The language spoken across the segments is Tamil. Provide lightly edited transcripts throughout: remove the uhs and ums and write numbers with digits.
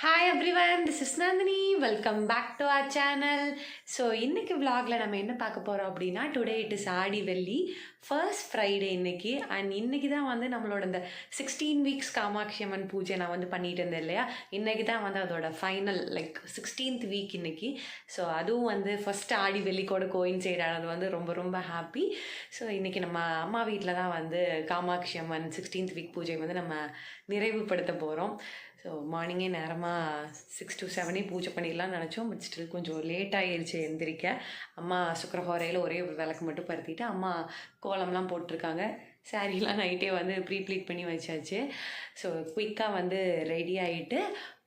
Hi everyone, this is Nandini. Welcome back to our channel. So இன்றைக்கி விலாகில் நம்ம என்ன பார்க்க போகிறோம் அப்படின்னா, டுடே இட் இஸ் ஆடி வெள்ளி, ஃபர்ஸ்ட் ஃப்ரைடே இன்றைக்கி. அண்ட் இன்றைக்கி தான் வந்து நம்மளோட இந்த 16 வீக்ஸ் காமாட்சி அம்மன் பூஜை நான் வந்து பண்ணிட்டு இருந்தேன் இல்லையா. இன்றைக்கி தான் வந்து அதோட ஃபைனல் 16th வீக் இன்றைக்கி. ஸோ அதுவும் வந்து ஃபஸ்ட் ஆடி வெள்ளிக்கோட கோயின்சைட் ஆனது வந்து ரொம்ப ரொம்ப ஹாப்பி. ஸோ இன்றைக்கி நம்ம அம்மா வீட்டில் தான் வந்து காமாட்சி அம்மன் 16th வீக் பூஜை வந்து நம்ம நிறைவுபடுத்த போகிறோம். ஸோ மார்னிங்கே நேரமாக 6 to 7 பூஜை பண்ணிடலாம்னு நினச்சோம். பட் ஸ்டில் கொஞ்சம் லேட் ஆகிடுச்சு எந்திரிக்க. அம்மா சுக்கரஹோரையில் ஒரே ஒரு விளக்கு மட்டும் பருத்திட்டு அம்மா கோலம்லாம் போட்டிருக்காங்க. சாரீலாம் நைட்டே வந்து ப்ளீட் பண்ணி வச்சாச்சு. ஸோ குயிக்காக வந்து ரெடி ஆகிட்டு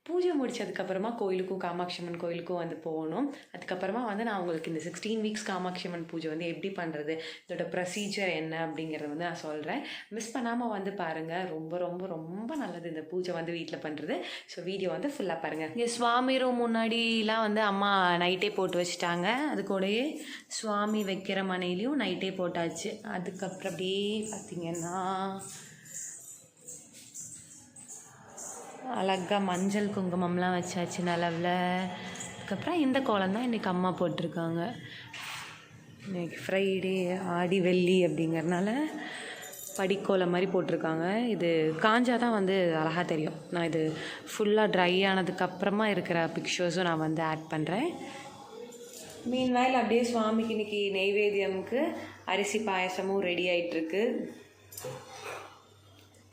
பூஜை முடிச்சதுக்கப்புறமா கோயிலுக்கும் காமாட்சி அம்மன் கோயிலுக்கும் வந்து போகணும். அதுக்கப்புறமா வந்து நான் உங்களுக்கு இந்த 16 வீக்ஸ் காமாட்சி அம்மன் பூஜை வந்து எப்படி பண்ணுறது, இதோட ப்ரொசீஜர் என்ன அப்படிங்கிறத வந்து நான் சொல்கிறேன். மிஸ் பண்ணாமல் வந்து பாருங்கள். ரொம்ப ரொம்ப ரொம்ப நல்லது இந்த பூஜை வந்து வீட்டில் பண்ணுறது. ஸோ வீடியோ வந்து ஃபுல்லாக பாருங்கள். இங்கே சுவாமி ரூம் முன்னாடிலாம் வந்து அம்மா நைட்டே போட்டு வச்சுட்டாங்க. அது கூடயே சுவாமி வைக்கிற மனையிலையும் நைட்டே போட்டாச்சு. அதுக்கப்புறம் அப்படியே பார்த்திங்கன்னா அழகாக மஞ்சள் குங்குமம்லாம் வச்சாச்சு நிலவில். அதுக்கப்புறம் இந்த கோலம் தான் இன்றைக்கி அம்மா போட்டிருக்காங்க. இன்றைக்கி ஃப்ரைடே ஆடி வெள்ளி அப்படிங்கிறதுனால படிக்கோலம் மாதிரி போட்டிருக்காங்க. இது காஞ்சால் தான் வந்து அழகாக தெரியும். நான் இது ஃபுல்லாக ட்ரை ஆனதுக்கப்புறமா இருக்கிற பிக்சர்ஸும் நான் வந்து ஆட் பண்ணுறேன். மீன்வாயில் அப்படியே சுவாமிக்கு இன்றைக்கி நெய்வேத்தியமுக்கு அரிசி பாயசமும் ரெடி ஆகிட்டுருக்கு.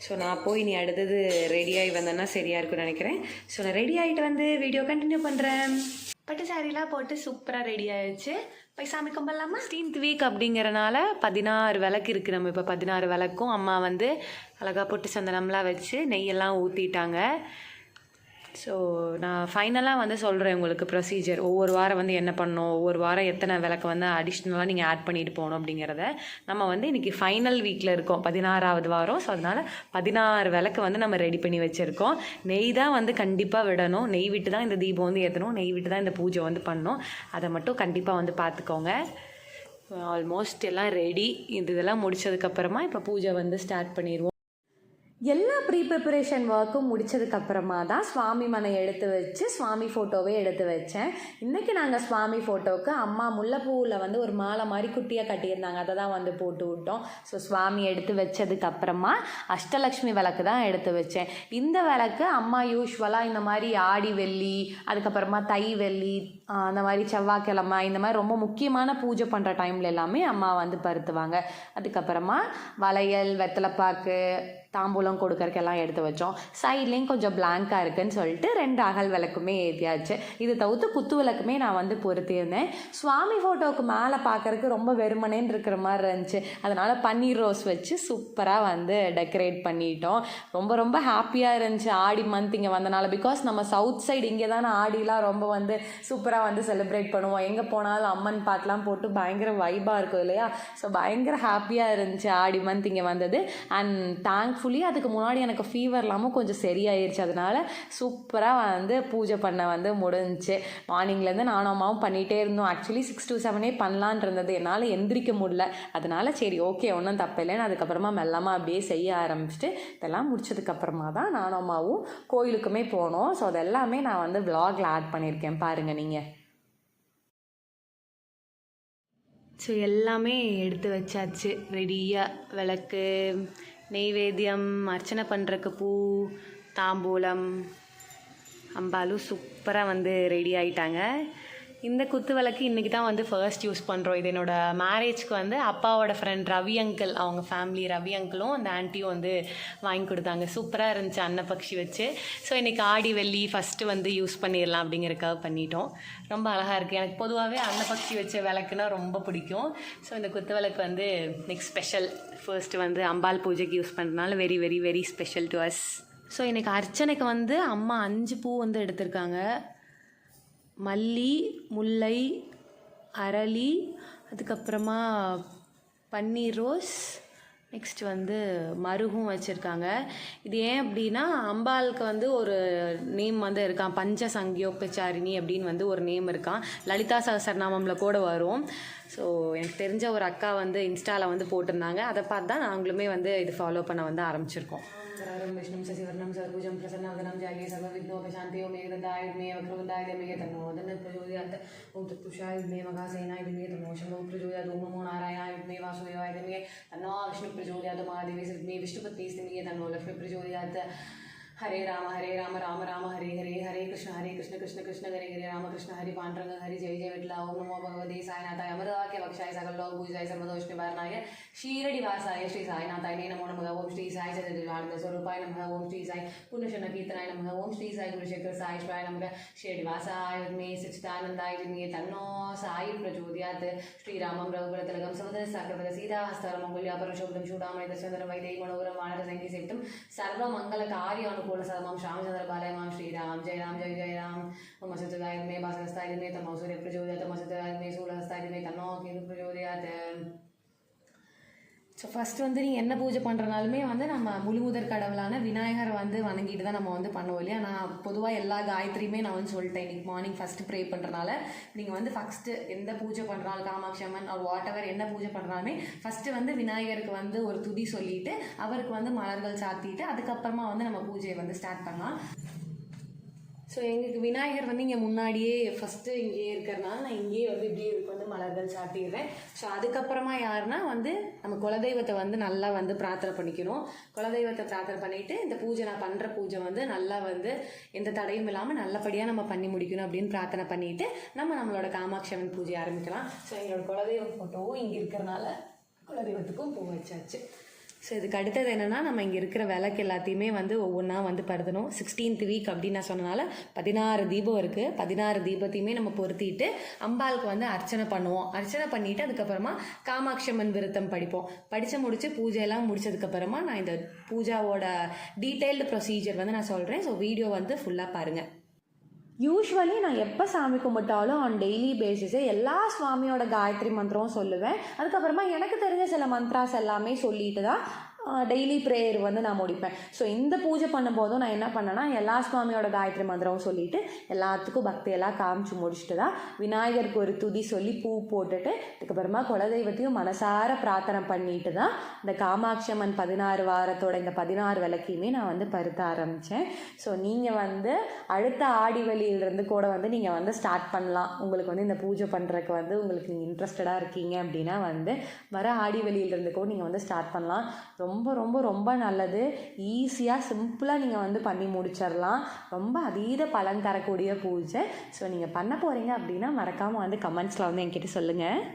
ஸோ நான் போய் நீ அடுத்தது ரெடியாகி வந்தேன்னா சரியாக இருக்குன்னு நினைக்கிறேன். ஸோ நான் ரெடி ஆகிட்டு வந்து வீடியோ கண்டினியூ பண்ணுறேன். பட்டு சாரீலாம் போட்டு சூப்பராக ரெடி ஆகிடுச்சு. போய் சாமி கும்பிடலாமா? 16th வீக் அப்படிங்கிறனால 16 விளக்கு இருக்குது. நம்ம இப்போ 16 விளக்கும் அம்மா வந்து அழகாக போட்டு சந்தனம்லாம் வச்சு நெய்யெல்லாம் ஊற்றிட்டாங்க. ஸோ நான் ஃபைனலாக வந்து சொல்கிறேன் உங்களுக்கு ப்ரொசீஜர். ஒவ்வொரு வாரம் வந்து என்ன பண்ணணும், ஒவ்வொரு வாரம் எத்தனை விளக்கு வந்து அடிஷ்னலாக நீங்கள் ஆட் பண்ணிட்டு போகணும் அப்படிங்கிறத. நம்ம வந்து இன்றைக்கி ஃபைனல் வீக்கில் இருக்கோம், 16வது வாரம். ஸோ அதனால் 16 விளக்கு வந்து நம்ம ரெடி பண்ணி வச்சுருக்கோம். நெய் தான் வந்து கண்டிப்பாக விடணும். நெய் விட்டு தான் இந்த தீபம் வந்து ஏற்றணும். நெய் விட்டு தான் இந்த பூஜை வந்து பண்ணணும். அதை மட்டும் கண்டிப்பாக வந்து பார்த்துக்கோங்க. ஆல்மோஸ்ட் எல்லாம் ரெடி. இதெல்லாம் முடித்ததுக்கப்புறமா இப்போ பூஜை வந்து ஸ்டார்ட் பண்ணிடுவோம். எல்லா ப்ரிப்பரேஷன் ஒர்க்கும் முடித்ததுக்கப்புறமா தான் சுவாமி மனை எடுத்து வச்சு சுவாமி ஃபோட்டோவே எடுத்து வச்சேன். இன்றைக்கி நாங்கள் சுவாமி ஃபோட்டோவுக்கு அம்மா முல்லைப்பூவில் வந்து ஒரு மாலை மாதிரி குட்டியாக கட்டியிருந்தாங்க. அதை தான் வந்து போட்டு விட்டோம். ஸோ சுவாமி எடுத்து வச்சதுக்கப்புறமா அஷ்டலக்ஷ்மி விளக்கு தான் எடுத்து வச்சேன். இந்த விளக்கு அம்மா யூஸ்வலாக இந்த மாதிரி ஆடி வெள்ளி, அதுக்கப்புறமா தை வெள்ளி, அந்த மாதிரி செவ்வாய்க்கிழமை, இந்த மாதிரி ரொம்ப முக்கியமான பூஜை பண்ணுற டைமில் எல்லாமே அம்மா வந்து பருத்துவாங்க. அதுக்கப்புறமா வளையல், வெத்தலைப்பாக்கு, தாம்பூலம் கொடுக்கறக்கெல்லாம் எடுத்து வச்சோம். சைட்லேயும் கொஞ்சம் பிளாங்காக இருக்குதுன்னு சொல்லிட்டு 2 அகல் விளக்குமே ஏற்றியாச்சு. இது தவிர்த்து குத்து விளக்குமே நான் வந்து பொருத்தியிருந்தேன். சுவாமி ஃபோட்டோவுக்கு மேலே பார்க்குறதுக்கு ரொம்ப வெறுமனேன்னு இருக்கிற மாதிரி இருந்துச்சு. அதனால் பன்னீர் ரோஸ் வச்சு சூப்பராக வந்து டெக்கரேட் பண்ணிட்டோம். ரொம்ப ரொம்ப ஹாப்பியாக இருந்துச்சு ஆடி மந்த் இங்கே வந்தனால. பிகாஸ் நம்ம சவுத் சைடு இங்கே தானே ஆடிலாம் ரொம்ப வந்து சூப்பராக வந்து செலிப்ரேட் பண்ணுவோம். எங்கே போனாலும் அம்மன் பாட்டெலாம் போட்டு பயங்கர வைபாக இருக்கும் இல்லையா. ஸோ பயங்கர ஹாப்பியாக இருந்துச்சு ஆடி மந்த் இங்கே வந்தது. அண்ட் தேங்க்ஃபுல்லி அதுக்கு முன்னாடி எனக்கு ஃபீவர் இல்லாமல் கொஞ்சம் சரியாயிருச்சு. அதனால் சூப்பராக வந்து பூஜை பண்ண வந்து முடிஞ்சிச்சு. மார்னிங்லேருந்து நானும் அம்மாவும் பண்ணிகிட்டே இருந்தோம். ஆக்சுவலி 6 to 7 பண்ணலான் இருந்தது. என்னால் எந்திரிக்க முடியல. அதனால் சரி ஓகே ஒன்றும் தப்பில்லைன்னு அதுக்கப்புறமா மெல்லமாக அப்படியே செய்ய ஆரம்பிச்சுட்டு இதெல்லாம் முடிச்சதுக்கப்புறமா தான் நானும் அம்மாவும் கோயிலுக்குமே போனோம். ஸோ அதெல்லாமே நான் வந்து விலாகில் ஆட் பண்ணியிருக்கேன், பாருங்கள் நீங்கள். ஸோ எல்லாமே எடுத்து வச்சாச்சு ரெடியாக. விளக்கு, நெய்வேத்தியம், அர்ச்சனை பண்ணுறக்கு பூ, தாம்பூலம், அம்பாலும் சூப்பராக வந்து ரெடி ஆகிட்டாங்க. இந்த குத்து விளக்கு இன்றைக்கி தான் வந்து ஃபர்ஸ்ட் யூஸ் பண்ணுறோம். இது என்னோடய மேரேஜ்க்கு வந்து அப்பாவோட ஃப்ரெண்ட் ரவி அங்கிள், அவங்க ஃபேமிலி ரவி அங்கிளும் அந்த ஆன்ட்டியும் வந்து வாங்கி கொடுத்தாங்க. சூப்பராக இருந்துச்சு அன்னப்பக்ஷி வச்சு. ஸோ இன்றைக்கி ஆடி வெள்ளி ஃபஸ்ட்டு வந்து யூஸ் பண்ணிடலாம் அப்படிங்கிறதுக்காக பண்ணிட்டோம். ரொம்ப அழகாக இருக்குது. எனக்கு பொதுவாகவே அன்னப்பக்ஷி வச்ச விளக்குனா ரொம்ப பிடிக்கும். ஸோ இந்த குத்து விளக்கு வந்து நெக்ஸ்ட் ஸ்பெஷல். ஃபர்ஸ்ட்டு வந்து அம்பாள் பூஜைக்கு யூஸ் பண்ணுறதுனால very very very special to us. So இன்றைக்கி அர்ச்சனைக்கு வந்து அம்மா 5 பூ வந்து எடுத்திருக்காங்க. மல்லி, முல்லை, அரளி, அதுக்கப்புறமா பன்னீர் ரோஸ், நெக்ஸ்ட் வந்து மருகும் வச்சுருக்காங்க. இது ஏன் அப்படின்னா அம்பாளுக்கு வந்து ஒரு நேம் வந்து இருக்கான், பஞ்ச சங்கியோபச்சாரிணி அப்படின்னு வந்து ஒரு நேம் இருக்கான். லலிதா சஹஸ்ரநாமம்ல கூட வரும். ஸோ எனக்கு தெரிஞ்ச ஒரு அக்கா வந்து இன்ஸ்டாவில் வந்து போட்டிருந்தாங்க. அதை பார்த்து தான் நாங்களுமே வந்து இது ஃபாலோ பண்ண வந்து ஆரம்பிச்சிருக்கோம். शुक्लाम्बरधरं विष्णुं शशिवर्णं सर्वभुजं प्रसन्नवदनं ध्याये सर्वविघ्नोपशान्तये मेघदन्ताय विद्महे वक्रतुण्डाय धीमहि तन्नो प्रचोदयात् ॐ तत्पुरुषाय विद्महे मघासेनाय धीमहि तन्नो शम्भुः प्रचोदयात् ॐ नमो नारायणाय विद्महे वासुदेवाय धीमहि तन्नो विष्णुः प्रचोदयात् महादेवी विद्महे विष्णुपत्नी धीमहि तन्नो लक्ष्मी प्रचोदयात् हरे राम राम राम हरे हरे हरे कृष्ण कृष्ण कृष्ण हरे हरे राम कृष्ण हरि पांडुरंग हरि जय जय विठला ओम नमो भगवते साईनाथाय अमरवाक्य वक्षाय सकल लोक पूजाय सर्वदोष निवारणाय शीरडी वासाय श्री साईनाथाय नमो नमः ओम श्री साई सच्चिदानंद स्वरूपाय नमः ओम श्री साई पुण्यशरण कीर्तनाय नमः ओम श्री साई गुरुशेखर साई शिवाय नमः शीरडी वासाय मे सच्चिदानंदाय जिन्हे तन्नो साई प्रचोदयात् श्रीरामं रघुकुलतिलकं समदर साकरवद सीता हस्तारमंगल्या परशोभदं चूडामणि दशवदनं वैदेही मनोहरं वानर संगी सेवितं सर्वमंगल कार्य सर्वं श्यामचंद्र बालय मां श्रीराम जय राम ओम असुताय मे भास्करस्ताय मे तमो सूर्य प्रचोदयात् असुताय मे सूर्यहस्ताय मे तन्नो केतु प्रचोदयात् ஸோ ஃபஸ்ட் வந்து நீங்கள் என்ன பூஜை பண்ணுறனாலுமே வந்து நம்ம முழுமுதற் கடவுளான விநாயகரை வந்து வணங்கிட்டு தான் நம்ம வந்து பண்ணுவோம் இல்லையா. நான் பொதுவாக எல்லா காயத்ரியுமே நான் வந்து சொல்லிட்டேன் இன்றைக்கி மார்னிங் ஃபஸ்ட்டு ப்ரே பண்ணுறனால நீங்கள் வந்து ஃபஸ்ட்டு எந்த பூஜை பண்ணுறாலும் காமாட்சி அம்மன் வாட் எவர் என்ன பூஜை பண்ணுறாலுமே ஃபஸ்ட்டு வந்து விநாயகருக்கு வந்து ஒரு துதி சொல்லிவிட்டு அவருக்கு வந்து மலர்கள் சாத்திட்டு அதுக்கப்புறமா வந்து நம்ம பூஜையை வந்து ஸ்டார்ட் பண்ணலாம். ஸோ எங்களுக்கு விநாயகர் வந்து இங்கே முன்னாடியே ஃபஸ்ட்டு இங்கேயே இருக்கிறனால நான் இங்கேயே வந்து இப்படியே இதுக்கு வந்து மலர்கள் சாட்டிடுறேன். ஸோ அதுக்கப்புறமா யாருன்னா வந்து நம்ம குலதெய்வத்தை வந்து நல்லா வந்து பிரார்த்தனை பண்ணிக்கணும். குலதெய்வத்தை பிரார்த்தனை பண்ணிவிட்டு இந்த பூஜை நான் பண்ணுற பூஜை வந்து நல்லா வந்து எந்த தடையும் இல்லாமல் நல்லபடியாக நம்ம பண்ணி முடிக்கணும் அப்படின்னு பிரார்த்தனை பண்ணிவிட்டு நம்மளோட காமாட்சி அம்மன் பூஜை ஆரம்பிக்கலாம். ஸோ எங்களோட குலதெய்வம் ஃபோட்டோவும் இங்கே இருக்கிறனால குலதெய்வத்துக்கும் பூ வச்சாச்சு. ஸோ இதுக்கு அடுத்தது என்னென்னா நம்ம இங்கே இருக்கிற விளக்கு எல்லாத்தையுமே வந்து ஒவ்வொன்றா வந்து பருத்தணும். 16th வீக் அப்படின்னு நான் சொன்னனால 16 தீபம் இருக்குது. 16 தீபத்தையுமே நம்ம பொருத்திட்டு அம்பாளுக்கு வந்து அர்ச்சனை பண்ணுவோம். அர்ச்சனை பண்ணிவிட்டு அதுக்கப்புறமா காமாட்சி அம்மன் விருத்தம் படித்து முடித்து பூஜையெல்லாம் முடிச்சதுக்கப்புறமா நான் இந்த பூஜாவோட டீட்டெயில்டு ப்ரொசீஜர் வந்து நான் சொல்கிறேன். ஸோ வீடியோ வந்து ஃபுல்லாக பாருங்கள். யூஸ்வலி நான் எப்போ சாமி கும்பிட்டாலும் ஆன் டெய்லி பேசிஸே எல்லா சுவாமியோட காயத்ரி மந்திரமும் சொல்லுவேன். அதுக்கப்புறமா எனக்கு தெரிஞ்ச சில மந்த்ராஸ் எல்லாமே சொல்லிட்டு தான் டெய்லி ப்ரேயர் வந்து நான் முடிப்பேன். ஸோ இந்த பூஜை பண்ணும்போதும் நான் என்ன பண்ணேன்னா எல்லா சுவாமியோட காயத்ரி மந்திரமும் சொல்லிவிட்டு எல்லாத்துக்கும் பக்தியெல்லாம் காமிச்சு முடிச்சுட்டு தான் விநாயகருக்கு ஒரு துதி சொல்லி பூ போட்டுட்டு அதுக்கப்புறமா குலதெய்வத்தையும் மனசார பிரார்த்தனை பண்ணிட்டு தான் இந்த காமாட்சி அம்மன் 16 வாரத்தோட இந்த 16 விளக்கையுமே நான் வந்து பருத்த ஆரம்பித்தேன். ஸோ நீங்கள் வந்து அடுத்த ஆடி வெளியிலிருந்து கூட வந்து நீங்கள் வந்து ஸ்டார்ட் பண்ணலாம். உங்களுக்கு வந்து இந்த பூஜை பண்ணுறதுக்கு வந்து உங்களுக்கு நீங்கள் இன்ட்ரெஸ்டடாக இருக்கீங்க அப்படின்னா வந்து வர ஆடி வெளியிலிருந்து கூட நீங்கள் வந்து ஸ்டார்ட் பண்ணலாம். ரொம்ப ரொம்ப ரொம்ப நல்லது. ஈஸியாக சிம்பிளாக நீங்கள் வந்து பண்ணி முடிச்சிடலாம். ரொம்ப அதீத பலன் தரக்கூடிய பூஜை. ஸோ நீங்கள் பண்ண போகிறீங்க அப்படின்னா மறக்காமல் வந்து கமெண்ட்ஸில் வந்து என்கிட்ட சொல்லுங்கள்.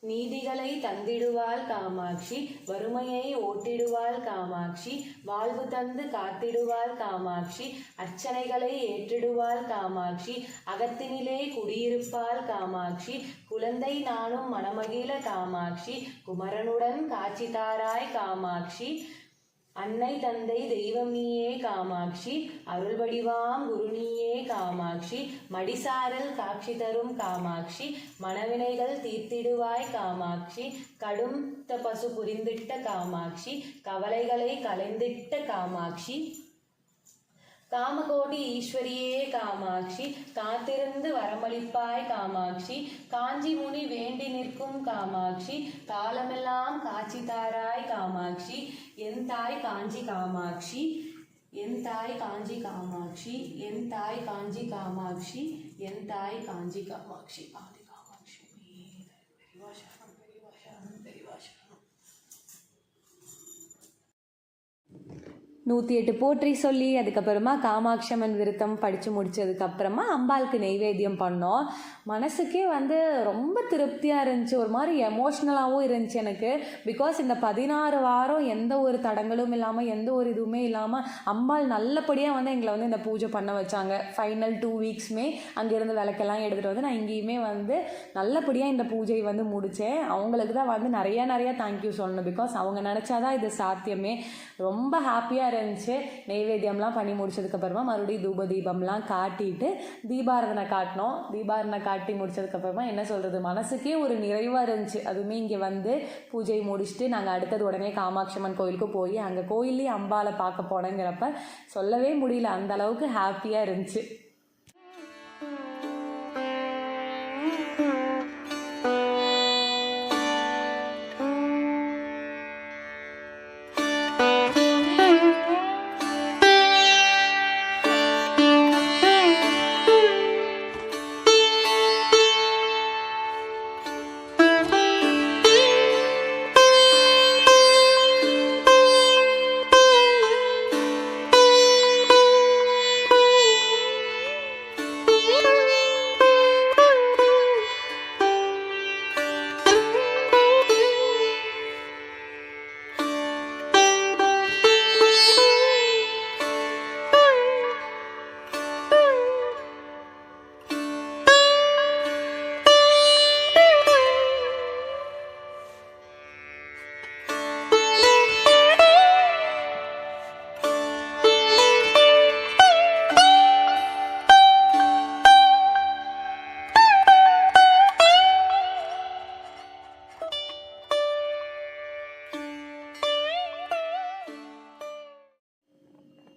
நீதிகளை தந்திடுவாள் காமாட்சி, வறுமையை ஓட்டிடுவாள் காமாட்சி, வாழ்வு தந்து காத்திடுவாள் காமாட்சி, அர்ச்சனைகளை ஏற்றிடுவாள் காமாட்சி, அகத்தினிலே குடியிருப்பாள் காமாட்சி, குழந்தை நானும் மனமகிழ காமாட்சி, குமரனுடன் காட்சி தாராய் காமாட்சி, அன்னை தந்தை தெய்வம் நீயே காமாட்சி, அருள் வடிவாம் குரு நீயே காமாட்சி, மடிசாரல் காட்சி தரும் காமாட்சி, மனவினைகள் தீர்த்திடுவாய் காமாட்சி, கடும் தபசு புரிந்திட்ட காமாட்சி, கவலைகளை கலைந்திட்ட காமாட்சி, காமகோடி ஈஸ்வரியே காமாட்சி, காத்திருந்து வரமளிப்பாய் காமாட்சி, காஞ்சி முனி வேண்டி நிற்கும் காமாட்சி, காலமெல்லாம் காட்சி தாராய் காமாட்சி, என் தாய் காஞ்சி காமாட்சி, என் தாய் காஞ்சி காமாட்சி, என் தாய் காஞ்சி காமாட்சி, என் தாய் காஞ்சி காமாட்சி, ஆதி காமாட்சி பெரியவா சரணம், பெரியவா சரணம், பெரியவா சரணம். 108 போற்றி சொல்லி அதுக்கப்புறமா காமாட்சி அம்மன் விருத்தம் படித்து முடித்ததுக்கப்புறமா அம்பாளுக்கு நெய்வேத்தியம் பண்ணோம். மனசுக்கே வந்து ரொம்ப திருப்தியாக இருந்துச்சு. ஒரு மாதிரி எமோஷ்னலாகவும் இருந்துச்சு எனக்கு. பிகாஸ் இந்த 16 வாரம் எந்த ஒரு தடங்களும் இல்லாமல் எந்த ஒரு இதுவுமே இல்லாமல் அம்பாள் நல்லபடியாக வந்து எங்களை வந்து இந்த பூஜை பண்ண வச்சாங்க. ஃபைனல் 2 வீக்ஸுமே அங்கேருந்து விளக்கெல்லாம் எடுத்துகிட்டு வந்து நான் இங்கேயுமே வந்து நல்லபடியாக இந்த பூஜை வந்து முடித்தேன். அவங்களுக்கு தான் வந்து நிறையா தேங்க்யூ சொல்லணும். பிகாஸ் அவங்க நினச்சாதான் இது சாத்தியமே. ரொம்ப ஹாப்பியாக இருந்துச்சு. நெய்வேத்தியம்லாம் பண்ணி முடிச்சதுக்கப்புறமா மறுபடியும் தூப தீபம்லாம் காட்டிட்டு தீபாரதனை காட்டினோம். தீபாரதனை காட்டி முடிச்சதுக்கப்புறமா என்ன சொல்கிறது, மனசுக்கே ஒரு நிறைவாக இருந்துச்சு. அதுவுமே இங்கே வந்து பூஜை முடிச்சுட்டு நாங்கள் அடுத்தது உடனே காமாட்சி அம்மன் கோயிலுக்கு போய் அங்கே கோயிலே அம்பாவை பார்க்க போனேங்கிறப்ப சொல்லவே முடியல, அந்த அளவுக்கு ஹாப்பியாக இருந்துச்சு.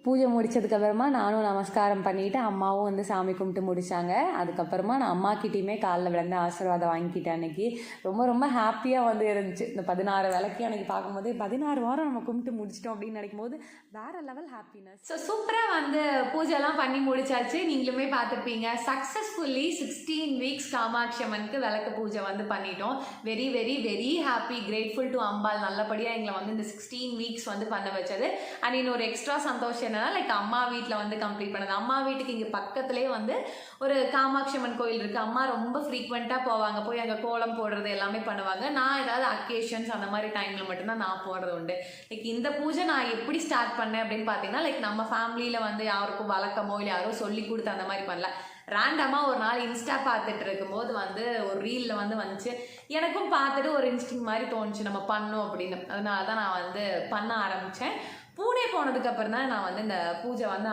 பூஜை முடித்ததுக்கப்புறமா நானும் நமஸ்காரம் பண்ணிவிட்டு அம்மாவும் வந்து சாமி கும்பிட்டு முடித்தாங்க. அதுக்கப்புறமா நான் அம்மாக்கிட்டேயுமே காலில் விழுந்து ஆசீர்வாதம் வாங்கிக்கிட்டேன். அன்றைக்கி ரொம்ப ரொம்ப ஹாப்பியாக வந்து இருந்துச்சு. இந்த 16 விளக்கு அன்றைக்கி பார்க்கும்போது 16 வாரம் நம்ம கும்பிட்டு முடிச்சிட்டோம் அப்படின்னு நினைக்கும் போது வேறு லெவல் ஹாப்பினஸ். ஸோ சூப்பராக வந்து பூஜைலாம் பண்ணி முடிச்சாச்சு. நீங்களுமே பார்த்துருப்பீங்க. சக்ஸஸ்ஃபுல்லி 16 வீக்ஸ் காமாட்சி அம்மனுக்கு விளக்கு பூஜை வந்து பண்ணிட்டோம். Very very very happy, grateful to Ambal. நல்லபடியாக எங்களை வந்து இந்த 16 வீக்ஸ் வந்து பண்ண வச்சது. அண்ட் இன்னொரு எக்ஸ்ட்ரா சந்தோஷம் என்னன்னா, லைக் அம்மா வீட்டில் வந்து கம்ப்ளீட் பண்ணது. அம்மா வீட்டுக்கு இங்கே பக்கத்துலேயே வந்து ஒரு காமாட்சி அம்மன் கோயில் இருக்குது. அம்மா ரொம்ப ஃப்ரீக்வெண்ட்டாக போவாங்க. போய் அங்கே கோலம் போடுறது எல்லாமே பண்ணுவாங்க. நான் ஏதாவது அக்கேஷன்ஸ் அந்த மாதிரி டைமில் மட்டும்தான் நான் போடுறது உண்டு. லைக் இந்த பூஜை நான் எப்படி ஸ்டார்ட் பண்ணேன் அப்படின்னு பார்த்தீங்கன்னா, லைக் நம்ம ஃபேமிலியில் வந்து யாருக்கும் வழக்கமோ இல்லை யாரோ சொல்லி கொடுத்து அந்த மாதிரி பண்ணல. ரேண்டமாக ஒரு நாள் இன்ஸ்டா பார்த்துட்டு இருக்கும்போது வந்து ஒரு ரீலில் வந்து வந்துச்சு. எனக்கும் பார்த்துட்டு ஒரு இன்ஸ்டிங் மாதிரி தோணுச்சு நம்ம பண்ணோம் அப்படின்னு. அதனால தான் நான் வந்து பண்ண ஆரம்பித்தேன். பூனே போனதுக்கப்புறம் தான் நான் வந்து இந்த பூஜை வந்து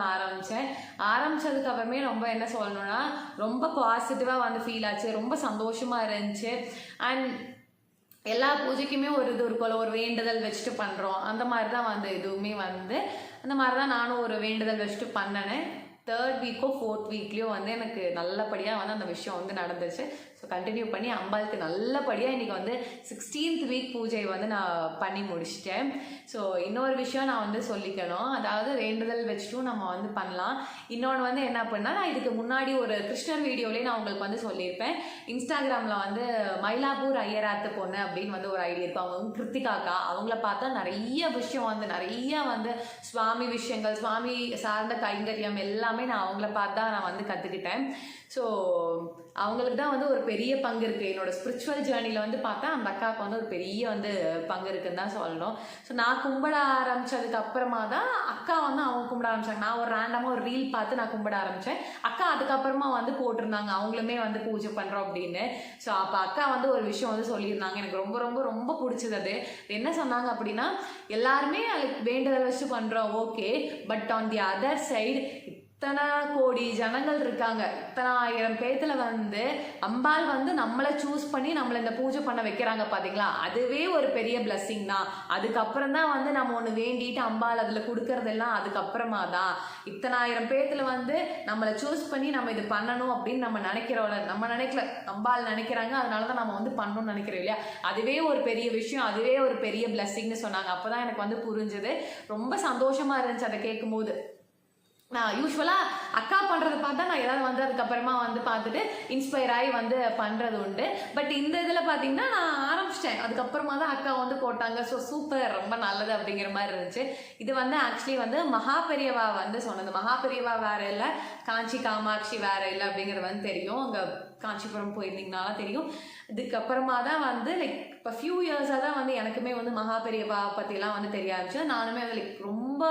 ஆரம்பித்ததுக்கப்புறமே ரொம்ப என்ன சொல்லணும்னா ரொம்ப பாசிட்டிவாக வந்து ஃபீல் ஆச்சு. ரொம்ப சந்தோஷமாக இருந்துச்சு. அண்ட் எல்லா பூஜைக்குமே ஒரு இது இருக்கும்ல, ஒரு வேண்டுதல் வச்சுட்டு பண்ணுறோம். அந்த மாதிரி தான் வந்து இதுவுமே வந்து அந்த மாதிரி தான் நானும் ஒரு வேண்டுதல் வச்சுட்டு பண்ணினேன். 3rd வீக்கோ 4th வீக்லேயோ வந்து எனக்கு நல்லபடியாக வந்து அந்த விஷயம் வந்து நடந்துச்சு. ஸோ கண்டினியூ பண்ணி அம்பாளுக்கு நல்லபடியாக இன்றைக்கி வந்து 16th வீக் பூஜை வந்து நான் பண்ணி முடிச்சிட்டேன். ஸோ இன்னொரு விஷயம் நான் வந்து சொல்லிக்கணும். அதாவது வேண்டுதல் வச்சுட்டும் நம்ம வந்து பண்ணலாம். இன்னொன்று வந்து என்ன பண்ணால், நான் இதுக்கு முன்னாடி ஒரு கிருஷ்ணர் வீடியோலேயே நான் உங்களுக்கு வந்து சொல்லியிருப்பேன். இன்ஸ்டாகிராமில் வந்து மயிலாப்பூர் ஐயராத்து பொண்ணு அப்படின்னு வந்து ஒரு ஐடியா இருக்கும். அவங்க வந்து கிருத்திகாக்கா. அவங்கள பார்த்தா நிறைய விஷயம் வந்து நிறையா வந்து சுவாமி விஷயங்கள், சுவாமி சார்ந்த கைங்கரியம் எல்லாமே நான் அவங்கள பார்த்து தான் நான் வந்து கற்றுக்கிட்டேன். ஸோ அவங்களுக்கு தான் வந்து ஒரு பெரிய பங்கு இருக்குது என்னோடய ஸ்பிரிச்சுவல் ஜேர்னியில் வந்து பார்த்தா அந்த அக்காவுக்கு வந்து ஒரு பெரிய வந்து பங்கு இருக்குன்னு தான் சொல்லணும். ஸோ நான் கும்பிட ஆரம்பித்ததுக்கு அப்புறமா தான் அக்கா வந்து அவங்க கும்பிட ஆரம்பித்தாங்க. நான் ஒரு ரேண்டமாக ஒரு ரீல் பார்த்து நான் கும்பிட ஆரம்பித்தேன். அக்கா அதுக்கப்புறமா வந்து போட்டிருந்தாங்க அவங்களுமே வந்து பூஜை பண்ணுறோம் அப்படின்னு. ஸோ அப்போ அக்கா வந்து ஒரு விஷயம் வந்து சொல்லியிருந்தாங்க, எனக்கு ரொம்ப ரொம்ப ரொம்ப பிடிச்சது. அது என்ன சொன்னாங்க அப்படின்னா, எல்லாருமே அதுக்கு வேண்டுதல் வச்சு பண்ணுறோம், okay, but on the other side இத்தனை கோடி ஜனங்கள் இருக்காங்க. 10,000 பேத்துல வந்து அம்பாள் வந்து நம்மளை சூஸ் பண்ணி நம்மளை இந்த பூஜை பண்ண வைக்கிறாங்க பார்த்தீங்களா, அதுவே ஒரு பெரிய பிளஸ்ஸிங் தான். அதுக்கப்புறம் தான் வந்து நம்ம ஒன்று வேண்டிட்டு அம்பாள் அதில் கொடுக்கறதெல்லாம் அதுக்கப்புறமா தான். 10,000 பேத்துல வந்து நம்மளை சூஸ் பண்ணி நம்ம இது பண்ணணும் அப்படின்னு நம்ம நினைக்கிறோம்ல, நம்ம நினைக்கல, அம்பாள் நினைக்கிறாங்க, அதனால தான் நம்ம வந்து பண்ணணும்னு நினைக்கிறோம் இல்லையா. அதுவே ஒரு பெரிய விஷயம், அதுவே ஒரு பெரிய பிளஸ்ஸிங்னு சொன்னாங்க. அப்போ தான் எனக்கு வந்து புரிஞ்சுது. ரொம்ப சந்தோஷமாக இருந்துச்சு அதை கேட்கும்போது. நான் யூஸ்வலாக அக்கா பண்ணுறதை பார்த்தா நான் ஏதாவது வந்து அதுக்கப்புறமா வந்து பார்த்துட்டு இன்ஸ்பயர் ஆகி வந்து பண்ணுறது உண்டு. பட் இந்த இதில் பார்த்தீங்கன்னா நான் ஆரம்பிச்சிட்டேன், அதுக்கப்புறமா தான் அக்கா வந்து போட்டாங்க. ஸோ சூப்பர், ரொம்ப நல்லது அப்படிங்கிற மாதிரி இருந்துச்சு. இது வந்து ஆக்சுவலி வந்து மகாபெரியவா வந்து சொன்னது. மகாபெரியவா வேற இல்லை, காஞ்சி காமாட்சி வேற இல்லை அப்படிங்கிறது வந்து தெரியும். அங்கே காஞ்சிபுரம் போயிருந்தீங்கனால தெரியும். இதுக்கப்புறமா தான் வந்து லைக் இப்போ ஃபியூ இயர்ஸாக தான் வந்து எனக்குமே வந்து மகாபெரியவா பற்றிலாம் வந்து தெரிய ஆரம்பிச்சு. நானுமே வந்து லைக் ரொம்ப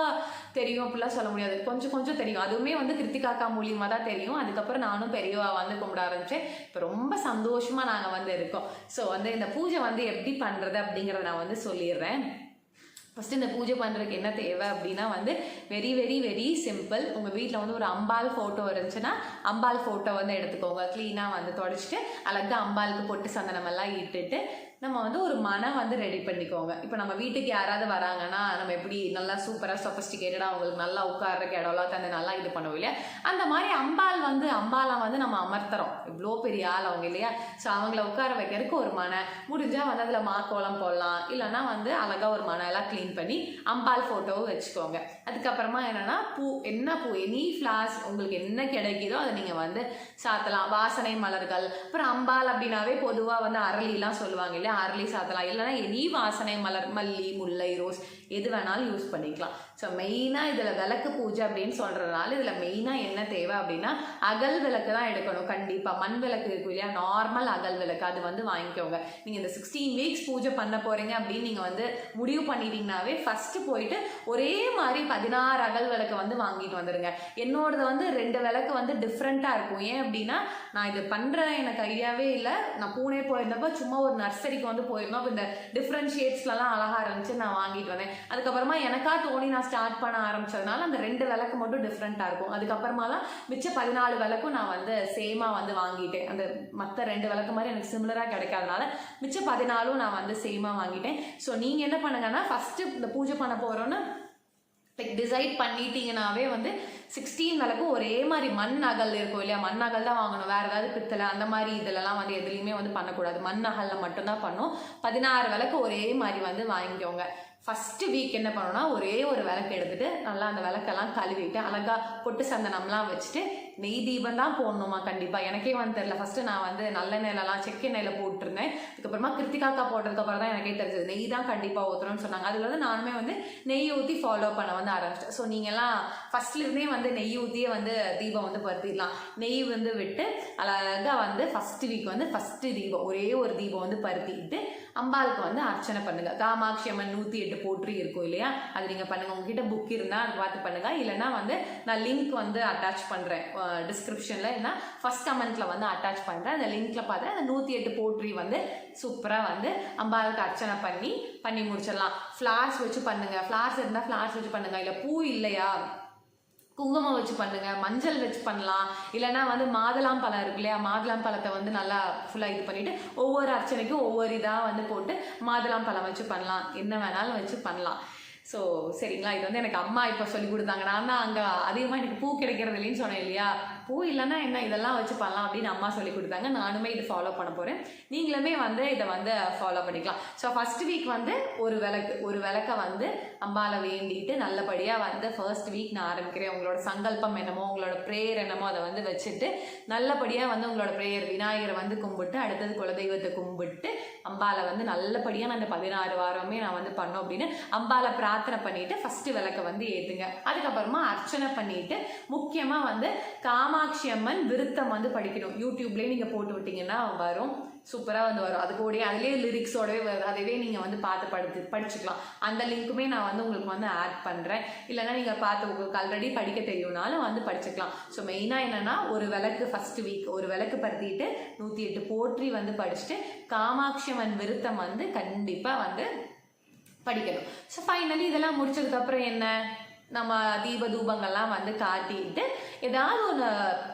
தெரியும் அப்படிலாம் சொல்ல முடியாது, கொஞ்சம் கொஞ்சம் தெரியும். அதுவுமே வந்து கிருத்திகாக்கா மூலியமாக தான் தெரியும். அதுக்கப்புறம் நானும் பெரியவா வந்து கும்பிட ஆரம்பித்தேன். இப்போ ரொம்ப சந்தோஷமாக நாங்கள் வந்து இருக்கோம். ஸோ வந்து இந்த பூஜை வந்து எப்படி பண்ணுறது அப்படிங்கிறத நான் வந்து சொல்லிடுறேன். ஃபஸ்ட்டு இந்த பூஜை பண்ணுறதுக்கு என்ன தேவை அப்படின்னா வந்து வெரி வெரி வெரி சிம்பிள். உங்கள் வீட்டில் வந்து ஒரு அம்பாள் ஃபோட்டோ இருந்துச்சுன்னா அம்பாள் ஃபோட்டோ வந்து எடுத்துக்கோங்க. க்ளீனாக வந்து தொடச்சிட்டு அழகாக அம்பாளுக்கு பொட்டு சந்தனமெல்லாம் இட்டுட்டு நம்ம வந்து ஒரு மனை வந்து ரெடி பண்ணிக்கோங்க. இப்போ நம்ம வீட்டுக்கு யாராவது வராங்கன்னா நம்ம எப்படி நல்லா சூப்பராக சொஃபஸ்டிகேட்டடாக அவங்களுக்கு நல்லா உட்கார்றக்கு இடம்லாம் தந்து நல்லா இது பண்ணுவோம் இல்லையா, அந்த மாதிரி அம்பாலை வந்து நம்ம அமர்த்துறோம். இவ்வளோ பெரிய ஆள் அவங்க இல்லையா, ஸோ அவங்கள உட்கார வைக்கிறதுக்கு ஒரு மனை முடிஞ்சால் வந்து அதில் மாக்கோலம் போடலாம், இல்லைன்னா வந்து அழகாக ஒரு மனை எல்லாம் க்ளீன் பண்ணி அம்பாள் ஃபோட்டோவும் வச்சுக்கோங்க. அதுக்கப்புறமா என்னென்னா என்ன பூ எனி ஃப்ளார்ஸ் உங்களுக்கு என்ன கிடைக்குதோ அதை நீங்கள் வந்து சாத்தலாம். வாசனை மலர்கள், அப்புறம் அம்பாள் அப்படின்னாவே பொதுவாக வந்து அரளிலாம் சொல்லுவாங்க இல்லையா, அரளி சாத்தலாம், இல்லைன்னா எனி வாசனை மலர், மல்லி, முல்லை, ரோஸ் எது வேணாலும் யூஸ் பண்ணிக்கலாம். ஸோ மெயினாக இதில் விளக்கு பூஜை அப்படின்னு சொல்கிறதுனால இதில் மெயினாக என்ன தேவை அப்படின்னா அகல் விளக்கு தான் எடுக்கணும். கண்டிப்பாக மண் விளக்கு இருக்கும் இல்லையா, நார்மல் அகல் விளக்கு அது வந்து வாங்கிக்கோங்க. நீங்கள் இந்த 16 வீக்ஸ் பூஜை பண்ண போகிறீங்க அப்படின்னு நீங்கள் வந்து முடிவு பண்ணிட்டீங்கன்னாவே ஃபஸ்ட்டு போயிட்டு ஒரே மாதிரி 16 அகல் விளக்கு வந்து வாங்கிட்டு வந்துடுங்க. என்னோடது வந்து 2 விளக்கு வந்து டிஃப்ரெண்ட்டாக இருக்கும். ஏன் அப்படின்னா நான் இது பண்ணுறேன் எனக்கு ஐடியாவே இல்லை. நான் பூனே போயிருந்தப்போ சும்மா ஒரு நர்சரிக்கு வந்து போயிருந்தோம். அப்போ இந்த டிஃப்ரெண்ட் ஷேட்ஸ்லாம் அழகாக இருந்துச்சு, நான் வாங்கிட்டு வந்தேன். அதுக்கப்புறமா எனக்கா தோணி நான் ஸ்டார்ட் பண்ண ஆரம்பிச்சதுனால அந்த 2 விளக்கு மட்டும் டிஃப்ரெண்ட்டாக இருக்கும். அதுக்கப்புறமாலாம் மிச்ச 14 விளக்கும் நான் வந்து சேமாக வந்து வாங்கிட்டேன். அந்த மற்ற 2 விளக்கு மாதிரி எனக்கு சிமிலராக கிடைக்காதனால மிச்ச 14 நான் வந்து சேமாக வாங்கிட்டேன். ஸோ நீங்கள் என்ன பண்ணுங்கன்னா ஃபஸ்ட்டு இந்த பூஜை பண்ண போகிறோன்னு டிசைட் பண்ணிட்டீங்கன்னாவே வந்து 16 விளக்கு ஒரே மாதிரி மண் அகல் இருக்கும் இல்லையா, மண் அகல் தான் வாங்கணும். வேறு ஏதாவது பித்தளை அந்த மாதிரி இதிலலாம் வந்து எதுலேயுமே வந்து பண்ணக்கூடாது. மண் அகலில் மட்டும்தான் பண்ணும். 16 விளக்கு ஒரே மாதிரி வந்து வாங்கிக்கோங்க. ஃபஸ்ட்டு வீக் என்ன பண்ணணும்னா ஒரே ஒரு விளக்கு எடுத்துகிட்டு நல்லா அந்த விளக்கெல்லாம் கழுவிட்டு அழகாக பொட்டு சந்தனம்லாம் வச்சுட்டு நெய் தீபம் தான் போடணுமா கண்டிப்பாக. எனக்கே வந்து தெரியல. ஃபஸ்ட்டு நான் வந்து நல்லெண்ணெயிலலாம் செக்கெண்ணெயில் போட்டிருந்தேன். அதுக்கப்புறமா கிருத்திகாக்கா போட்டதுக்கப்புறம் தான் எனக்கே தெரிஞ்சது நெய் தான் கண்டிப்பாக ஊற்றுறோன்னு சொன்னாங்க. அதில் வந்து நானுமே வந்து நெய் ஊற்றி ஃபாலோ பண்ண வந்து ஆரம்பிச்சிட்டேன். ஸோ நீங்கள்லாம் ஃபஸ்ட்லேருந்தே வந்து நெய் ஊற்றியே வந்து தீபம் வந்து பருத்திடலாம். நெய் வந்து விட்டு அழகாக வந்து ஃபஸ்ட்டு வீக் வந்து ஃபஸ்ட்டு தீபம் ஒரே ஒரு தீபம் வந்து பருத்திட்டு அம்பாளுக்கு வந்து அர்ச்சனை பண்ணுங்க. காமாட்சி அம்மன் 108 போற்றி இருக்கும் இல்லையா, அது நீங்கள் பண்ணுங்கள். உங்ககிட்ட புக் இருந்தால் அது பார்த்து பண்ணுங்கள். இல்லைனா வந்து நான் லிங்க் வந்து அட்டாச் பண்ணுறேன் டிஸ்கிரிப்ஷனில், இல்லைனா ஃபஸ்ட் கமெண்ட்டில் வந்து அட்டாச் பண்ணுறேன். அந்த லிங்க்கில் பார்த்து அந்த 108 போற்றி வந்து சூப்பராக வந்து அம்பாளுக்கு அர்ச்சனை பண்ணி முடிச்சிடலாம். ஃப்ளார்ஸ் வச்சு பண்ணுங்கள். ஃப்ளார்ஸ் இருந்தால் ஃப்ளார்ஸ் வச்சு பண்ணுங்கள். இல்லை பூ இல்லையா குங்குமம் வச்சு பண்ணுங்க, மஞ்சள் வச்சு பண்ணலாம். இல்லைனா வந்து மாதுளம் பழம் இருக்கு இல்லையா, மாதுளம் பழத்தை வந்து நல்லா ஃபுல்லாக இது பண்ணிட்டு ஒவ்வொரு அர்ச்சனைக்கும் ஒவ்வொரு இதாக வந்து போட்டு மாதுளம் பழம் வச்சு பண்ணலாம். என்ன வேணாலும் வச்சு பண்ணலாம். ஸோ சரிங்களா, இது வந்து எனக்கு அம்மா இப்போ சொல்லி கொடுத்தாங்க. நான் தான் அங்கே அதிகமாக எனக்கு பூ கிடைக்கிறது இல்லைன்னு சொன்னேன் இல்லையா, பூ இல்லைன்னா என்ன இதெல்லாம் வச்சு பண்ணலாம் அப்படின்னு அம்மா சொல்லி கொடுத்தாங்க. நானுமே இது ஃபாலோ பண்ண போகிறேன். நீங்களுமே வந்து இதை வந்து ஃபாலோ பண்ணிக்கலாம். ஸோ ஃபஸ்ட் வீக் வந்து ஒரு விளக்கை வந்து அம்பாவை வேண்டிட்டு நல்லபடியாக வந்து ஃபர்ஸ்ட் வீக் நான் ஆரம்பிக்கிறேன். உங்களோட சங்கல்பம் என்னமோ உங்களோட ப்ரேயர் என்னமோ அதை வந்து வச்சுட்டு நல்லபடியாக வந்து உங்களோட ப்ரேயர் விநாயகரை வந்து கும்பிட்டு அடுத்தது குலதெய்வத்தை கும்பிட்டு அம்பாவை வந்து நல்லபடியாக நான் இந்த 16 வாரமே நான் வந்து பண்ணோம் அப்படின்னு அம்பாவை பிரார்த்தனை பண்ணிட்டு ஃபஸ்ட்டு விளக்கை வந்து ஏற்றுங்க. அதுக்கப்புறமா அர்ச்சனை பண்ணிட்டு முக்கியமாக வந்து காமாட்சி அம்மன் விருத்தம் வந்து படிக்கணும். யூடியூப்லேயே நீங்கள் போட்டு விட்டீங்கன்னா வரும், சூப்பராக வந்து வரும். அது கூட அதிலே லிரிக்ஸோடவே வருது. அதுவே நீங்கள் வந்து பார்த்து படிச்சுக்கலாம். அந்த லிங்க்குமே நான் வந்து உங்களுக்கு வந்து ஆட் பண்ணுறேன். இல்லைன்னா நீங்கள் பார்த்து உங்களுக்கு ஆல்ரெடி படிக்க தெரியும்னாலும் வந்து படிச்சுக்கலாம். ஸோ மெயினாக என்னென்னா ஒரு விளக்கு ஃபஸ்ட்டு வீக் ஒரு விளக்கு பருத்திட்டு 108 போற்றி வந்து படிச்சுட்டு காமாட்சி அம்மன் விருத்தம் வந்து கண்டிப்பாக வந்து படிக்கணும். ஸோ ஃபைனலி இதெல்லாம் முடிச்சதுக்கப்புறம் என்ன, நம்ம தீப தூபங்கள்லாம் வந்து காட்டிட்டு ஏதாவது ஒரு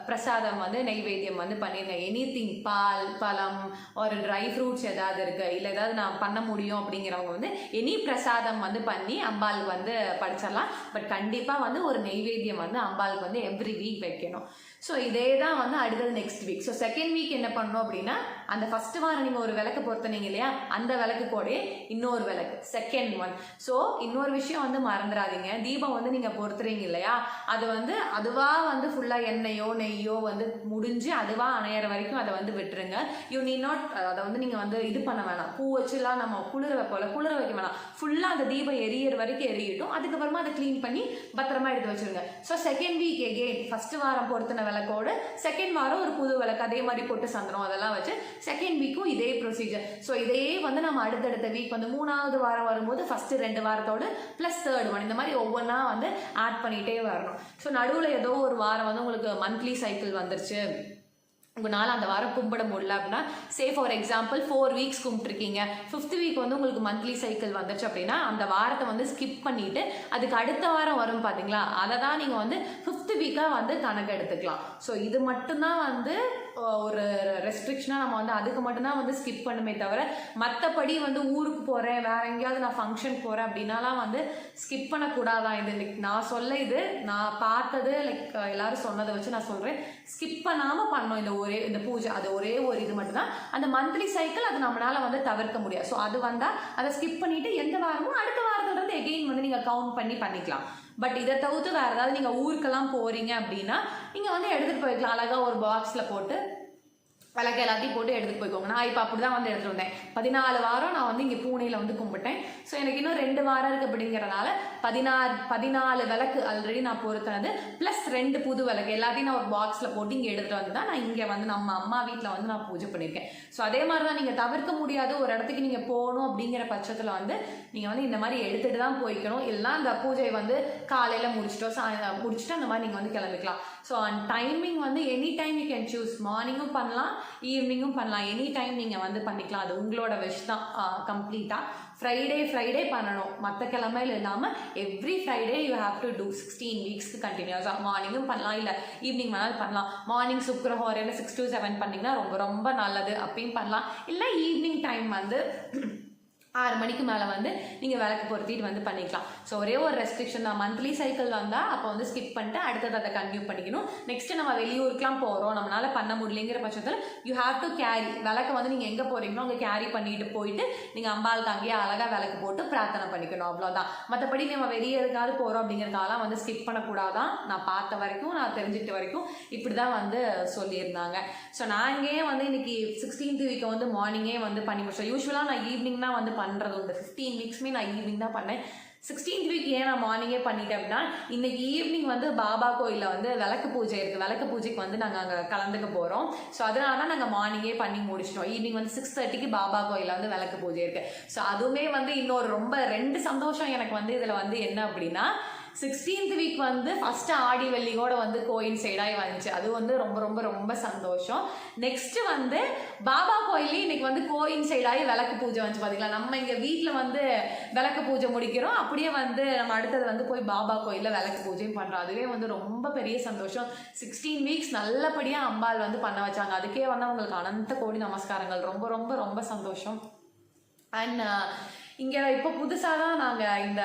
பிரசாதம் வந்து நெய்வேத்தியம் வந்து பண்ணிடுங்க. எனிதிங் பால் பழம் ஒரு ட்ரை ஃப்ரூட்ஸ் ஏதாவது இருக்குது, இல்லை ஏதாவது நான் பண்ண முடியும் அப்படிங்கிறவங்க வந்து எனி பிரசாதம் வந்து பண்ணி அம்பாளுக்கு வந்து படிச்சிடலாம். பட் கண்டிப்பாக வந்து ஒரு நெய்வேத்தியம் வந்து அம்பாளுக்கு வந்து எவ்ரி வீக் வைக்கணும். ஸோ இதே தான் வந்து அடுத்தது next week. So second week என்ன பண்ணணும் அப்படின்னா அந்த ஃபஸ்ட்டு வாரம் நீங்கள் ஒரு விளக்கு பொறுத்தனீங்க இல்லையா, அந்த விளக்கு கூட இன்னொரு விளக்கு செகண்ட் ஒன். ஸோ இன்னொரு விஷயம் வந்து மறந்துடாதீங்க, தீபம் வந்து நீங்கள் பொறுத்துறீங்க இல்லையா, அது வந்து அதுவாக வந்து ஃபுல்லாக எண்ணெயோ நெய்யோ வந்து முடிஞ்சு அதுவாக அணையிற வரைக்கும் அதை வந்து விட்டுருங்க. யூ நீட் நாட் அதை வந்து நீங்கள் வந்து இது பண்ண வேணாம். பூ வச்சுலாம் நம்ம குளிர வைக்க வேணாம். ஃபுல்லாக அந்த தீபம் எரியற வரைக்கும் எரியட்டும். அதுக்கப்புறமா அதை க்ளீன் பண்ணி பத்திரமா எடுத்து வச்சுருங்க. So second week again first வாரம் பொறுத்தின விளக்கோடு செகண்ட் வாரம் ஒரு புது விளக்கு அதே மாதிரி போட்டு சந்திரம் அதெல்லாம் வச்சு செகண்ட் வீக்கும் இதே ப்ரொசீஜர். ஸோ இதே வந்து நம்ம அடுத்தடுத்த வீக் வந்து 3வது வாரம் வரும்போது ஃபஸ்ட்டு 2 வாரத்தோடு ப்ளஸ் 3rd ஒன் இந்த மாதிரி ஒவ்வொன்றா வந்து ஆட் பண்ணிகிட்டே வரணும். ஸோ நடுவில் ஏதோ ஒரு வாரம் வந்து உங்களுக்கு மந்த்லி சைக்கிள் வந்துருச்சு, உங்களால் அந்த வாரம் கும்பிட முடியல அப்படின்னா, சே ஃபார் எக்ஸாம்பிள் 4 வீக்ஸ் கும்பிட்டுருக்கீங்க, 5th வீக் வந்து உங்களுக்கு மந்த்லி சைக்கிள் வந்துச்சு அப்படின்னா அந்த வாரத்தை வந்து ஸ்கிப் பண்ணிவிட்டு அதுக்கு அடுத்த வாரம் வரும் பார்த்தீங்களா, அதை தான் நீங்கள் வந்து 5th வீக்காக வந்து கணக்கு எடுத்துக்கலாம். ஸோ இது மட்டும்தான் வந்து ஒரு ரெஸ்ட்ரிக்ஷனாக நம்ம வந்து அதுக்கு மட்டும்தான் வந்து ஸ்கிப் பண்ணுமே தவிர, மற்றபடி வந்து ஊருக்கு போகிறேன், வேறு எங்கேயாவது நான் ஃபங்க்ஷன் போகிறேன் அப்படின்னாலாம் வந்து ஸ்கிப் பண்ணக்கூடாதான். இது லைக் நான் சொல்ல, இது நான் பார்த்தது, லைக் எல்லாரும் சொன்னதை வச்சு நான் சொல்கிறேன். ஸ்கிப் பண்ணாமல் பண்ணோம் இந்த பூஜை. அது ஒரே ஒரு இது மட்டும்தான். அந்த மந்த்லி சைக்கிள் அது நம்மளால வந்து தவிர்க்க முடியாது. ஸோ அது வந்தால் அதை ஸ்கிப் பண்ணிவிட்டு எந்த வாரமும் அடுத்த வாரத்துல இருந்து எகெயின் வந்து நீங்கள் கவுண்ட் பண்ணி பண்ணிக்கலாம். பட் இதை தவிர்த்து வேறு ஏதாவது நீங்கள் ஊருக்கெல்லாம் போகிறீங்க அப்படின்னா நீங்கள் வந்து எடுத்துகிட்டு போய்க்கலாம். அழகாக ஒரு பாக்ஸில் போட்டு விளக்கு எல்லாத்தையும் போட்டு எடுத்துகிட்டு போய்க்கோங்க. நான் இப்போ அப்படி தான் வந்து எடுத்துகிட்டு வந்தேன். 14 வாரம் நான் வந்து இங்கே பூனேயில் வந்து கும்பிட்டேன். ஸோ எனக்கு இன்னும் 2 வாரம் இருக்குது அப்படிங்கிறனால 14 விளக்கு ஆல்ரெடி நான் பொறுத்தினது ப்ளஸ் 2 புது விளக்கு எல்லாத்தையும் நான் ஒரு பாக்ஸில் போட்டு இங்கே எடுத்துகிட்டு வந்து தான் நான் இங்கே வந்து நம்ம அம்மா வீட்டில் வந்து நான் பூஜை பண்ணியிருக்கேன். ஸோ அதே மாதிரி தான் நீங்கள் தவிர்க்க முடியாத ஒரு இடத்துக்கு நீங்கள் போகணும் அப்படிங்கிற பட்சத்தில் வந்து நீங்கள் வந்து இந்த மாதிரி எடுத்துகிட்டு தான் போய்க்கணும். இல்லைனா அந்த பூஜை வந்து காலையில் முடிச்சுட்டு அந்த மாதிரி நீங்கள் வந்து கிளம்பிக்கலாம். ஸோ டைமிங் வந்து any time you can choose. மார்னிங்கும் பண்ணலாம், ஈவினிங்கும் பண்ணலாம். எனி டைம் நீங்கள் வந்து பண்ணிக்கலாம். அது உங்களோட விஷ் தான் கம்ப்ளீட்டாக. ஃப்ரைடே பண்ணணும், மற்ற கிழமையில் இல்லாமல் every Friday you have to do 16 வீக்ஸ்க்கு கண்டினியூஸாக. மார்னிங்கும் பண்ணலாம், இல்லை ஈவினிங் வேணாலும் பண்ணலாம். மார்னிங் சுக்கிரஹோரையில் 6 to 7 பண்ணிங்கன்னா ரொம்ப ரொம்ப நல்லது, அப்பயும் பண்ணலாம். இல்லை ஈவினிங் டைம் வந்து 6 மணிக்கு மேலே வந்து நீங்கள் விளக்கு பொருத்திட்டு வந்து பண்ணிக்கலாம். ஸோ ஒரே ஒரு ரெஸ்ட்ரிக்ஷன் தான், மந்த்லி சைக்கிள் வந்தால் அப்போ வந்து ஸ்கிப் பண்ணிட்டு அடுத்தது அதை கன்டினியூ பண்ணிக்கணும். நெக்ஸ்ட்டு நம்ம வெளியூருக்குலாம் போகிறோம், நம்மளால் பண்ண முடியலைங்கிற பட்சத்தில் யூ ஹேவ் டு கேரி. விளக்கு வந்து நீங்கள் எங்கே போகிறீங்களோ அங்கே கேரி பண்ணிட்டு போயிட்டு நீங்கள் அம்பாளுக்கு அங்கேயே அழகாக விளக்கு போட்டு பிரார்த்தனை பண்ணிக்கணும், அவ்வளோதான். மற்றபடி நம்ம வெளியே எதுக்காவது போகிறோம் அப்படிங்கிறதுக்காக வந்து ஸ்கிப் பண்ணக்கூடாதான். நான் பார்த்த வரைக்கும், நான் தெரிஞ்சுக்கிட்ட வரைக்கும் இப்படி தான் வந்து சொல்லியிருந்தாங்க. ஸோ நான் இங்கேயே வந்து இன்னைக்கு 16th வீக்கை வந்து மார்னிங்கே வந்து பண்ணி முடிச்சேன். யூஸ்வலாக நான் ஈவினிங் தான் வந்து பண்ணுறது உண்டு. 15 வீக்ஸுமே நான் ஈவினிங் தான் பண்ணேன். 16th வீக் ஏன் நான் மார்னிங்கே பண்ணிட்டேன் அப்படின்னா, இன்னைக்கு ஈவினிங் வந்து பாபா கோயிலில் வந்து விளக்கு பூஜை இருக்குது. விளக்கு பூஜைக்கு வந்து நாங்கள் அங்கே கலந்துக்க போகிறோம். ஸோ அதனால தான் நாங்கள் மார்னிங்கே பண்ணி முடிச்சிட்டோம். ஈவினிங் வந்து 6:30க்கு பாபா கோயிலில் வந்து விளக்கு பூஜை இருக்குது. ஸோ அதுவுமே வந்து இன்னொரு ரொம்ப 2 சந்தோஷம் எனக்கு வந்து இதில் வந்து என்ன அப்படின்னா, 16th வீக் வந்து ஃபஸ்ட்டு ஆடி வெள்ளியோட வந்து கோயின்சைடாகி வந்துச்சு. அது வந்து ரொம்ப ரொம்ப ரொம்ப சந்தோஷம். நெக்ஸ்ட்டு வந்து பாபா கோயிலே இன்னைக்கு வந்து கோயின்சைடாகி விளக்கு பூஜை வந்துச்சு. பார்த்தீங்களா, நம்ம இங்கே வீட்டில் வந்து விளக்கு பூஜை முடிக்கிறோம், அப்படியே வந்து நம்ம அடுத்தது வந்து போய் பாபா கோயிலில் விளக்கு பூஜையும் பண்ணுறோம். அதுவே வந்து ரொம்ப பெரிய சந்தோஷம். 16 வீக்ஸ் நல்லபடியாக அம்பாள் வந்து பண்ண வச்சாங்க. அதுக்கே வந்து அவங்களுக்கு அனந்த கோடி நமஸ்காரங்கள். ரொம்ப ரொம்ப ரொம்ப சந்தோஷம். அண்ட் இங்கே இப்போ புதுசாக தான் நாங்கள் இந்த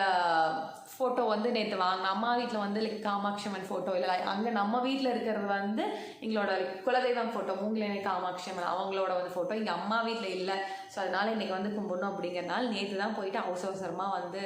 ஃபோட்டோ வந்து நேற்று வாங்கினோம். அம்மா வீட்டில் வந்து லைக் காமாட்சி அம்மன் ஃபோட்டோ இல்லை, அங்கே நம்ம வீட்டில் இருக்கிறது வந்து எங்களோட குலதெய்வம் ஃபோட்டோ, மூங்கிலேனே காமாட்சி அம்மன் அவங்களோட வந்து ஃபோட்டோ இங்கே அம்மா வீட்டில் இல்லை. ஸோ அதனால் இன்றைக்கி வந்து கும்பிடணும் அப்படிங்கிறனால நேற்று தான் போயிட்டு அவசரமாக வந்து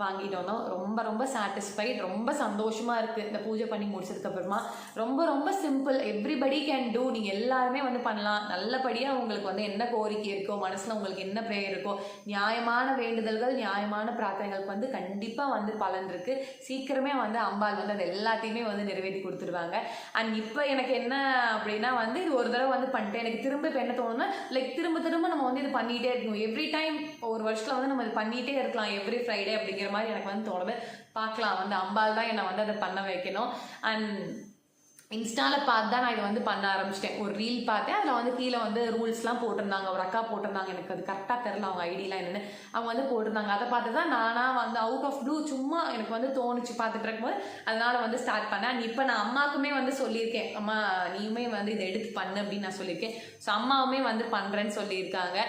வாங்கிட்டு வந்தோம். ரொம்ப ரொம்ப சாட்டிஸ்ஃபைட், ரொம்ப சந்தோஷமாக இருக்குது இந்த பூஜை பண்ணி முடிச்சதுக்கப்புறமா. ரொம்ப ரொம்ப சிம்பிள், எவ்ரிபடி கேன் டூ. நீங்கள் எல்லாருமே வந்து பண்ணலாம். நல்லபடியாக உங்களுக்கு வந்து என்ன கோரிக்கை இருக்கோ, மனசில் உங்களுக்கு என்ன ப்ரேயர் இருக்கோ, நியாயமான வேண்டுதல்கள், நியாயமான பிரார்த்தனைகளுக்கு வந்து கண்டிப்பாக வந்து பலன் இருக்குது. சீக்கிரமே வந்து அம்பாள் வந்து அது எல்லாத்தையுமே வந்து நிறைவேற்றி கொடுத்துருவாங்க. அண்ட் இப்போ எனக்கு என்ன அப்படின்னா வந்து இது ஒரு தடவை வந்து பண்ணிட்டேன். எனக்கு திரும்ப இப்போ என்ன தோணுன்னா, லைக் திரும்ப நம்ம வந்து இது பண்ணிகிட்டே இருக்கணும். எவ்ரி டைம் ஒரு வருஷத்தில் வந்து நம்ம இது பண்ணிகிட்டே இருக்கலாம், எவ்ரி ஃப்ரைடே அப்படிங்கிற மாதிரி எனக்கு வந்து தோணுது. பார்க்கலாம், வந்து அம்பாள் தான் என்னை வந்து அதை பண்ண வைக்கணும். அண்ட் இன்ஸ்டாவில் பார்த்து தான் நான் இதை வந்து பண்ண ஆரம்பிச்சிட்டேன். ஒரு ரீல் பார்த்தேன், அதில் வந்து கீழே வந்து ரூல்ஸ்லாம் போட்டிருந்தாங்க. ஒரு அக்கா போட்டிருந்தாங்க, எனக்கு அது கரெக்டாக தெரில அவங்க ஐடியெலாம் என்னென்னு. அவங்க வந்து போட்டிருந்தாங்க. அதை பார்த்து தான் நானாக வந்து அவுட் ஆஃப் ப்ளூ சும்மா எனக்கு வந்து தோணுச்சு பார்த்துட்டு இருக்கும்போது அதனால் வந்து ஸ்டார்ட் பண்ணேன். அண்ட் இப்போ நான் அம்மாவுக்குமே வந்து சொல்லியிருக்கேன், அம்மா நீயுமே வந்து இதை எடுத்து பண்ணு அப்படின்னு நான் சொல்லியிருக்கேன். ஸோ அம்மாவுமே வந்து பண்ணுறேன்னு சொல்லியிருக்காங்க.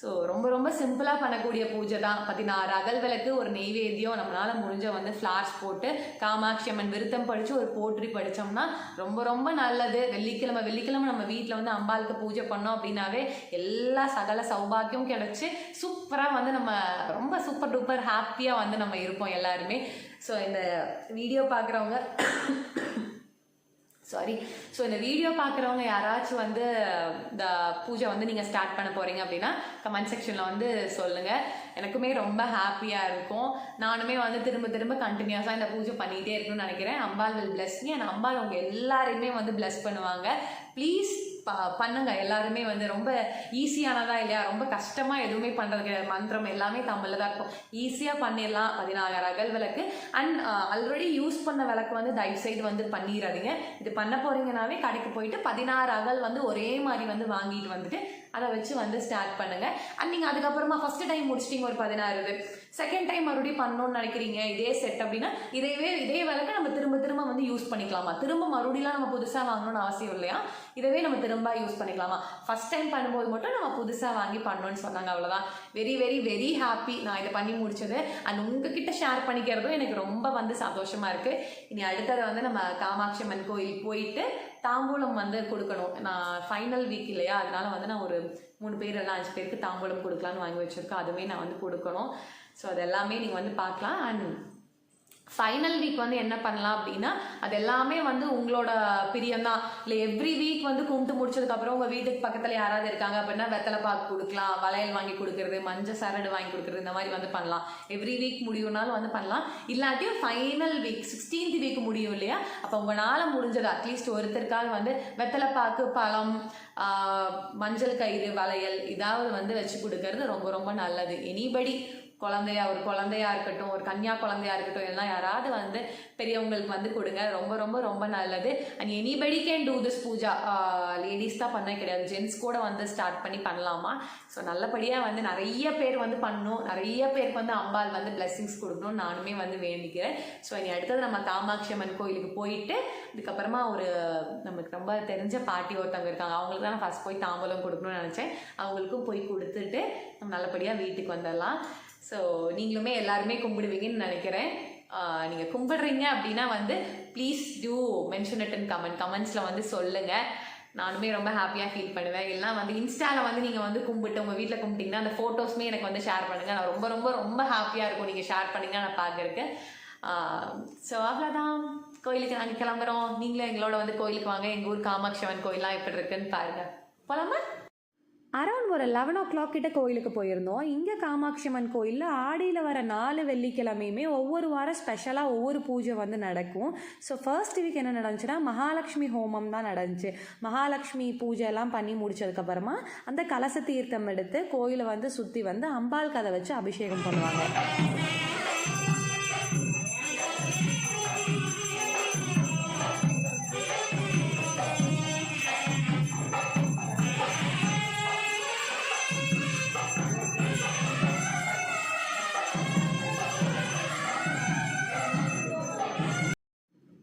ஸோ ரொம்ப ரொம்ப சிம்பிளாக பண்ணக்கூடிய பூஜை தான். 16 அகல் விளக்கு, ஒரு நெய்வேத்தியம், நம்மளால் முடிஞ்ச வந்து ஃப்ளார்ஸ் போட்டு காமாட்சி அம்மன் விருத்தம் படித்து ஒரு போற்றி படித்தோம்னா ரொம்ப ரொம்ப நல்லது. வெள்ளிக்கிழமை நம்ம வீட்டில் வந்து அம்பாளுக்கு பூஜை பண்ணோம் அப்படின்னாவே எல்லா சகல சௌபாக்கியம் கிடச்சி சூப்பராக வந்து நம்ம ரொம்ப சூப்பர் டூப்பர் ஹாப்பியாக வந்து நம்ம இருப்போம் எல்லாருமே. ஸோ இந்த வீடியோ பார்க்குறவங்க இந்த வீடியோ பார்க்குறவங்க யாராச்சும் வந்து இந்த பூஜை வந்து நீங்கள் ஸ்டார்ட் பண்ண போகிறீங்க அப்படின்னா கமெண்ட் செக்ஷனில் வந்து சொல்லுங்கள். எனக்குமே ரொம்ப ஹாப்பியாக இருக்கும். நானுமே வந்து திரும்ப கண்டினியூஸாக இந்த பூஜை பண்ணிகிட்டே இருக்கணும்னு நினைக்கிறேன். அம்பாள் வில் பிளஸ் மீ. அண்ட் அம்பாள் உங்கள் எல்லாரையுமே வந்து பிளஸ் பண்ணுவாங்க. ப்ளீஸ் பண்ணுங்க எல்லாருமே வந்து ரொம்ப ஈஸியானதா இல்லையா, ரொம்ப கஷ்டமாக எதுவுமே பண்ணுறதுக்கு மந்திரம் எல்லாமே தமிழில் தான் இருக்கும், ஈஸியாக பண்ணிடலாம். 16 அகல் விளக்கு அண்ட் ஆல்ரெடி யூஸ் பண்ண விளக்கு வந்து தயவுசெய்து வந்து பண்ணிடாதீங்க. இது பண்ண போகிறீங்கனாவே கடைக்கு போயிட்டு 16 அகல் வந்து ஒரே மாதிரி வந்து வாங்கிட்டு வந்துட்டு அதை வச்சு வந்து ஸ்டார்ட் பண்ணுங்க. அண்ட் நீங்கள் அதுக்கப்புறமா ஃபர்ஸ்ட் டைம் முடிச்சிட்டிங்க ஒரு 16, செகண்ட் டைம் மறுபடியும் பண்ணணும்னு நினைக்கிறீங்க இதே செட் அப்படின்னா இதே விளக்கு நம்ம திரும்ப திரும்ப வந்து யூஸ் பண்ணிக்கலாமா, திரும்ப மறுபடியும் நம்ம புதுசாக வாங்கணும்னு அவசியம் இல்லையா, இதவே நம்ம திரும்ப யூஸ் பண்ணிக்கலாமா. ஃபர்ஸ்ட் டைம் பண்ணும்போது மட்டும் நம்ம புதுசாக வாங்கி பண்ணணும்னு சொன்னாங்க, அவ்வளோதான். வெரி வெரி வெரி ஹாப்பி நான் இதை பண்ணி முடிச்சது. அண்ட் உங்ககிட்ட ஷேர் பண்ணிக்கிறதும் எனக்கு ரொம்ப வந்து சந்தோஷமா இருக்கு. இனி அடுத்தது வந்து நம்ம காமாட்சி அம்மன் கோயில் போயிட்டு தாம்பூலம் வந்து கொடுக்கணும். நான் ஃபைனல் வீக் இல்லையா, அதனால வந்து நான் ஒரு 3 பேர் இல்லை 5 பேருக்கு தாம்பூலம் கொடுக்கலான்னு வாங்கி வச்சுருக்கேன். அதுவுமே நான் வந்து கொடுக்கணும். ஸோ அது எல்லாமே நீங்கள் வந்து பார்க்கலாம். அண்ட் ஃபைனல் வீக் வந்து என்ன பண்ணலாம் அப்படின்னா அது எல்லாமே வந்து உங்களோட பிரியம் தான். இல்லை எவ்ரி வீக் வந்து கும்பிட்டு முடிச்சதுக்கப்புறம் உங்கள் வீட்டுக்கு பக்கத்தில் யாராவது இருக்காங்க அப்படின்னா வெத்தலை பாக்கு கொடுக்கலாம், வளையல் வாங்கி கொடுக்குறது, மஞ்சள் சரடு வாங்கி கொடுக்குறது, இந்த மாதிரி வந்து பண்ணலாம். எவ்ரி வீக் முடியும்னாலும் வந்து பண்ணலாம். இல்லாட்டியும் ஃபைனல் வீக் 16th வீக் முடியும் இல்லையா, அப்போ உங்களால் முடிஞ்சது அட்லீஸ்ட் ஒருத்தருக்காக வந்து வெத்தலை பாக்கு, பழம், மஞ்சள் கயிறு, வளையல் இதாவது வந்து வச்சு கொடுக்கறது ரொம்ப ரொம்ப நல்லது. எனிபடி ஒரு குழந்தையா இருக்கட்டும், ஒரு கன்னியா குழந்தையா இருக்கட்டும், எல்லாம் யாராவது வந்து பெரியவங்களுக்கு வந்து கொடுங்க, ரொம்ப ரொம்ப ரொம்ப நல்லது. And anybody can do this puja. Ladies தான் பண்ண கிடையாது, ஜென்ஸ் கூட வந்து ஸ்டார்ட் பண்ணி பண்ணலாமா. ஸோ நல்லபடியாக வந்து நிறைய பேர் வந்து பண்ணணும், நிறைய பேருக்கு வந்து அம்பாள் வந்து பிளெஸிங்ஸ் கொடுக்கணும்னு நானுமே வந்து வேண்டிக்கிறேன். ஸோ இனி அடுத்தது நம்ம காமாட்சி அம்மன் கோயிலுக்கு போயிட்டு அதுக்கப்புறமா ஒரு நமக்கு ரொம்ப தெரிஞ்ச பாட்டி ஒருத்தவங்க இருக்காங்க, அவங்களுக்கு தான் நான் ஃபர்ஸ்ட் போய் தாம்பூலம் கொடுக்கணும்னு நினச்சேன். அவங்களுக்கும் போய் கொடுத்துட்டு நம்ம நல்லபடியாக வீட்டுக்கு வந்துடலாம். ஸோ நீங்களுமே எல்லாருமே கும்பிடுவீங்கன்னு நினைக்கிறேன். நீங்கள் கும்பிடுறீங்க அப்படின்னா வந்து please do mention it in கமெண்ட்ஸில் வந்து சொல்லுங்கள். நானுமே ரொம்ப ஹாப்பியாக ஃபீல் பண்ணுவேன். எல்லாம் வந்து இன்ஸ்டாவில் வந்து நீங்கள் வந்து கும்பிட்டு உங்கள் வீட்டில் கும்பிட்டிங்கன்னா அந்த ஃபோட்டோஸுமே எனக்கு வந்து ஷேர் பண்ணுங்கள். நான் ரொம்ப ரொம்ப ரொம்ப ஹாப்பியாக இருக்கும் நீங்கள் ஷேர் பண்ணிங்கன்னா நான் பார்க்குறேன். ஸோ அவ்வளோதான், கோயிலுக்கு நாங்கள் கிளம்புறோம். நீங்களும் எங்களோட வந்து கோயிலுக்கு வாங்க. எங்கள் ஊர் காமாட்சி அம்மன் கோயிலாம் எப்படி இருக்குன்னு பாருங்கள். போகலாமா? அரௌண்ட் ஒரு 11 o'clock கிட்ட கோயிலுக்கு போயிருந்தோம். இங்கே காமாட்சி அம்மன் கோயிலில் ஆடியில் வர 4 வெள்ளிக்கிழமையுமே ஒவ்வொரு வாரம் ஸ்பெஷலாக ஒவ்வொரு பூஜை வந்து நடக்கும். ஸோ ஃபர்ஸ்ட் வீக் என்ன நடந்துச்சுன்னா மகாலட்சுமி ஹோமம் தான் நடந்துச்சு. மகாலட்சுமி பூஜை எல்லாம் பண்ணி முடிச்சதுக்கப்புறமா அந்த கலச தீர்த்தம் எடுத்து கோயிலை வந்து சுற்றி வந்து அம்பாள் கதை வச்சு அபிஷேகம் பண்ணுவாங்க.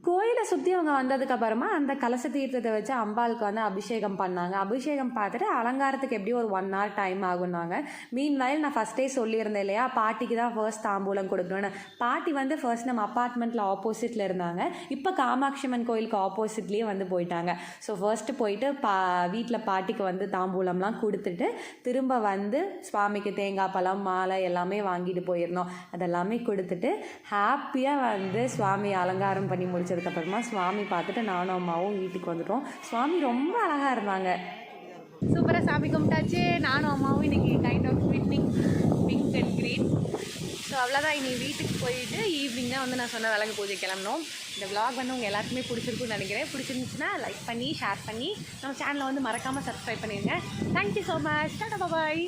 கோயிலை சுற்றி அவங்க வந்ததுக்கப்புறமா அந்த கலச தீர்த்தத்தை வச்சு அம்பாளுக்கு வந்து அபிஷேகம் பண்ணாங்க. அபிஷேகம் பார்த்துட்டு அலங்காரத்துக்கு எப்படியும் ஒரு 1 hour டைம் ஆகுனாங்க. மீன்வைல் நான் ஃபஸ்ட்டே சொல்லியிருந்தேன் இல்லையா, பாட்டிக்கு தான் ஃபர்ஸ்ட் தாம்பூலம் கொடுக்கணும்னு. பாட்டி வந்து ஃபர்ஸ்ட் நம்ம அப்பார்ட்மெண்ட்டில் ஆப்போசிட்டில் இருந்தாங்க, இப்போ காமாட்சி அம்மன் கோயிலுக்கு ஆப்போசிட்லேயே வந்து போயிட்டாங்க. ஸோ ஃபர்ஸ்ட்டு போயிட்டு வீட்டில் பாட்டிக்கு வந்து தாம்பூலம்லாம் கொடுத்துட்டு திரும்ப வந்து சுவாமிக்கு தேங்காய் பழம் மாலை எல்லாமே வாங்கிட்டு போயிருந்தோம். அதெல்லாமே கொடுத்துட்டு ஹாப்பியாக வந்து சுவாமி அலங்காரம் பண்ணி முடிச்சதுக்கப்புறமா சுவாமி பார்த்துட்டு நானும் அம்மாவும் வீட்டுக்கு வந்துட்டோம். சுவாமி ரொம்ப அழகாக இருந்தாங்க. சூப்பராக சாமி கும்பிட்டாச்சு. நானும் அம்மாவும் இன்னைக்கு kind of sweetening pink and green. So அவ்வளோதான், இனி வீட்டுக்கு போயிட்டு ஈவினிங் தான் வந்து நான் சொன்ன விளக்கு பூஜை கிளம்பணும். இந்த விளாக் வந்து உங்கள் எல்லாருக்குமே பிடிச்சிருக்குன்னு நினைக்கிறேன். பிடிச்சிருந்துச்சுன்னா லைக் பண்ணி ஷேர் பண்ணி நம்ம சேனலை வந்து மறக்காமல் சப்ஸ்கிரைப் பண்ணிடுங்க. Thank you so much. டாடா பாய்.